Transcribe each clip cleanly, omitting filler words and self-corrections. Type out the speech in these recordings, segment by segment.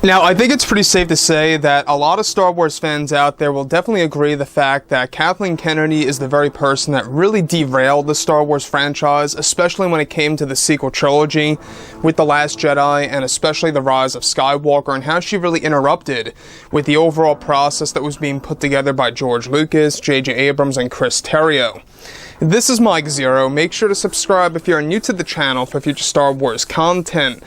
Now, I think it's pretty safe to say that a lot of Star Wars fans out there will definitely agree the fact that Kathleen Kennedy is the very person that really derailed the Star Wars franchise, especially when it came to the sequel trilogy with The Last Jedi and especially The Rise of Skywalker, and how she really interrupted with the overall process that was being put together by George Lucas, J.J. Abrams, and Chris Terrio. This is Mike Zero. Make sure to subscribe if you're new to the channel for future Star Wars content.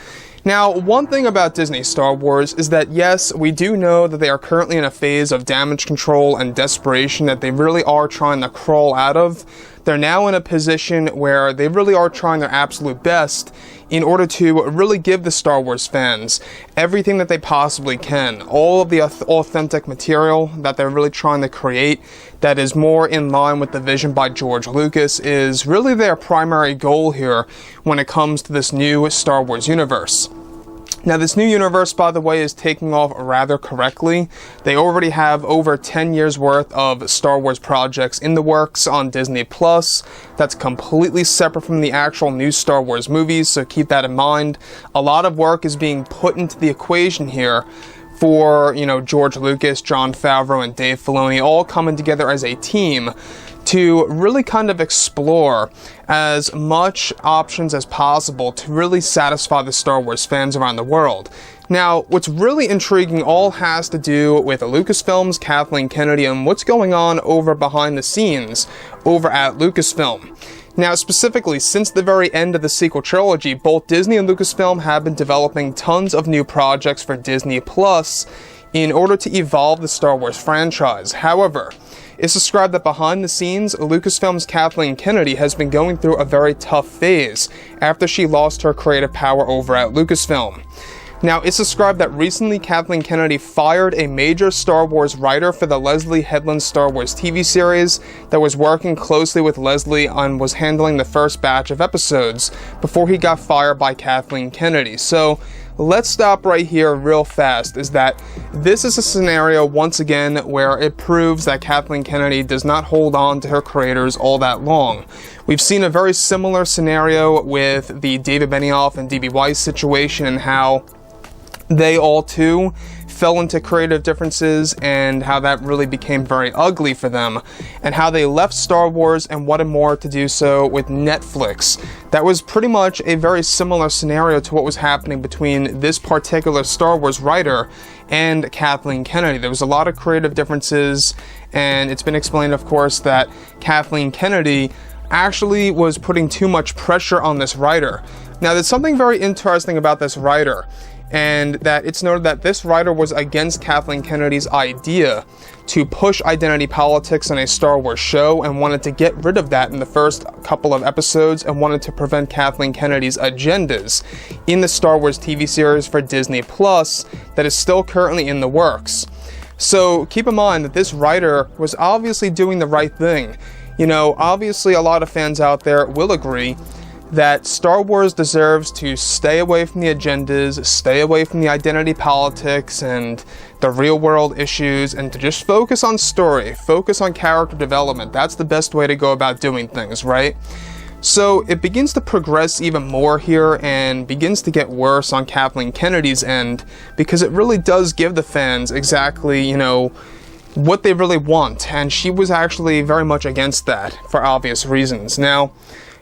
Now, one thing about Disney Star Wars is that yes, we do know that they are currently in a phase of damage control and desperation that they really are trying to crawl out of. They're now in a position where they really are trying their absolute best in order to really give the Star Wars fans everything that they possibly can. All of the authentic material that they're really trying to create that is more in line with the vision by George Lucas is really their primary goal here when it comes to this new Star Wars universe. Now, this new universe, by the way, is taking off rather correctly. They already have over 10 years worth of Star Wars projects in the works on Disney Plus. That's completely separate from the actual new Star Wars movies, so keep that in mind. A lot of work is being put into the equation here for, George Lucas, Jon Favreau, and Dave Filoni all coming together as a team to really kind of explore as much options as possible to really satisfy the Star Wars fans around the world. Now, what's really intriguing all has to do with Lucasfilm's Kathleen Kennedy and what's going on over behind the scenes over at Lucasfilm. Now, specifically, since the very end of the sequel trilogy, both Disney and Lucasfilm have been developing tons of new projects for Disney Plus in order to evolve the Star Wars franchise. However, it's described that behind the scenes, Lucasfilm's Kathleen Kennedy has been going through a very tough phase after she lost her creative power over at Lucasfilm. Now, it's described that recently Kathleen Kennedy fired a major Star Wars writer for the Leslie Headland Star Wars TV series that was working closely with Leslie and was handling the first batch of episodes before he got fired by Kathleen Kennedy. So, let's stop right here real fast, is that this is a scenario, once again, where it proves that Kathleen Kennedy does not hold on to her creators all that long. We've seen a very similar scenario with the David Benioff and D.B. Weiss situation and how they all too fell into creative differences and how that really became very ugly for them, and how they left Star Wars and wanted more to do so with Netflix. That was pretty much a very similar scenario to what was happening between this particular Star Wars writer and Kathleen Kennedy. There was a lot of creative differences, and it's been explained, of course, that Kathleen Kennedy actually was putting too much pressure on this writer. Now, there's something very interesting about this writer, and that it's noted that this writer was against Kathleen Kennedy's idea to push identity politics in a Star Wars show and wanted to get rid of that in the first couple of episodes and wanted to prevent Kathleen Kennedy's agendas in the Star Wars TV series for Disney Plus that is still currently in the works. So keep in mind that this writer was obviously doing the right thing. Obviously a lot of fans out there will agree that Star Wars deserves to stay away from the agendas, stay away from the identity politics and the real world issues, and to just focus on story, focus on character development. That's the best way to go about doing things, right? So it begins to progress even more here and begins to get worse on Kathleen Kennedy's end, because it really does give the fans exactly, what they really want, and she was actually very much against that for obvious reasons. Now,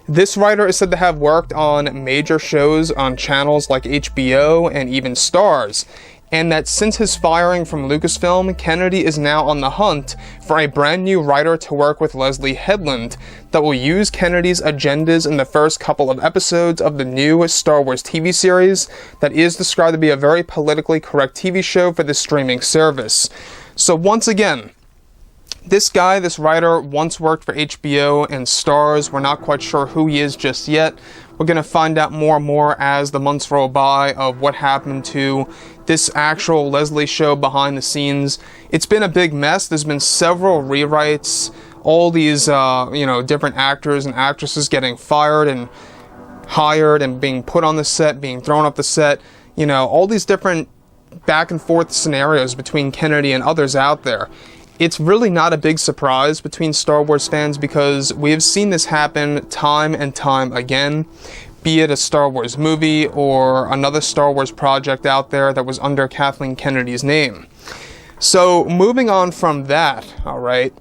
this writer is said to have worked on major shows on channels like HBO and even Starz, and that since his firing from Lucasfilm, Kennedy is now on the hunt for a brand new writer to work with Leslie Headland that will use Kennedy's agendas in the first couple of episodes of the new Star Wars TV series that is described to be a very politically correct TV show for the streaming service. So once again, this guy, this writer, once worked for HBO and Starz. We're not quite sure who he is just yet. We're going to find out more and more as the months roll by of what happened to this actual Leslie show behind the scenes. It's been a big mess. There's been several rewrites, all these, different actors and actresses getting fired and hired and being put on the set, being thrown off the set, all these different back and forth scenarios between Kennedy and others out there. It's really not a big surprise between Star Wars fans because we have seen this happen time and time again. be it a Star Wars movie or another Star Wars project out there that was under Kathleen Kennedy's name. So, moving on from that, alright.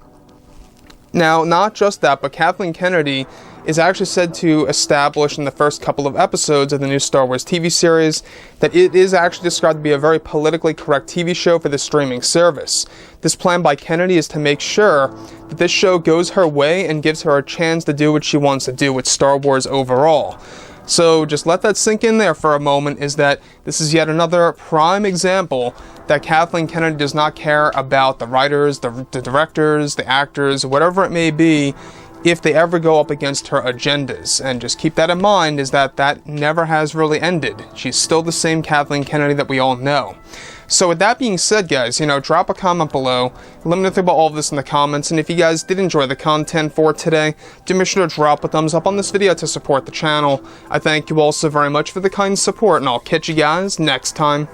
Now, not just that, but Kathleen Kennedy is actually said to establish in the first couple of episodes of the new Star Wars TV series that it is actually described to be a very politically correct TV show for the streaming service. This plan by Kennedy is to make sure that this show goes her way and gives her a chance to do what she wants to do with Star Wars overall. So just let that sink in there for a moment, is that this is yet another prime example that Kathleen Kennedy does not care about the writers, the directors, the actors, whatever it may be, if they ever go up against her agendas. And just keep that in mind, is that that never has really ended. She's still the same Kathleen Kennedy that we all know. So with that being said, guys, drop a comment below. Let me know about all of this in the comments, and if you guys did enjoy the content for today, do make sure to drop a thumbs up on this video to support the channel. I thank you all so very much for the kind support, and I'll catch you guys next time.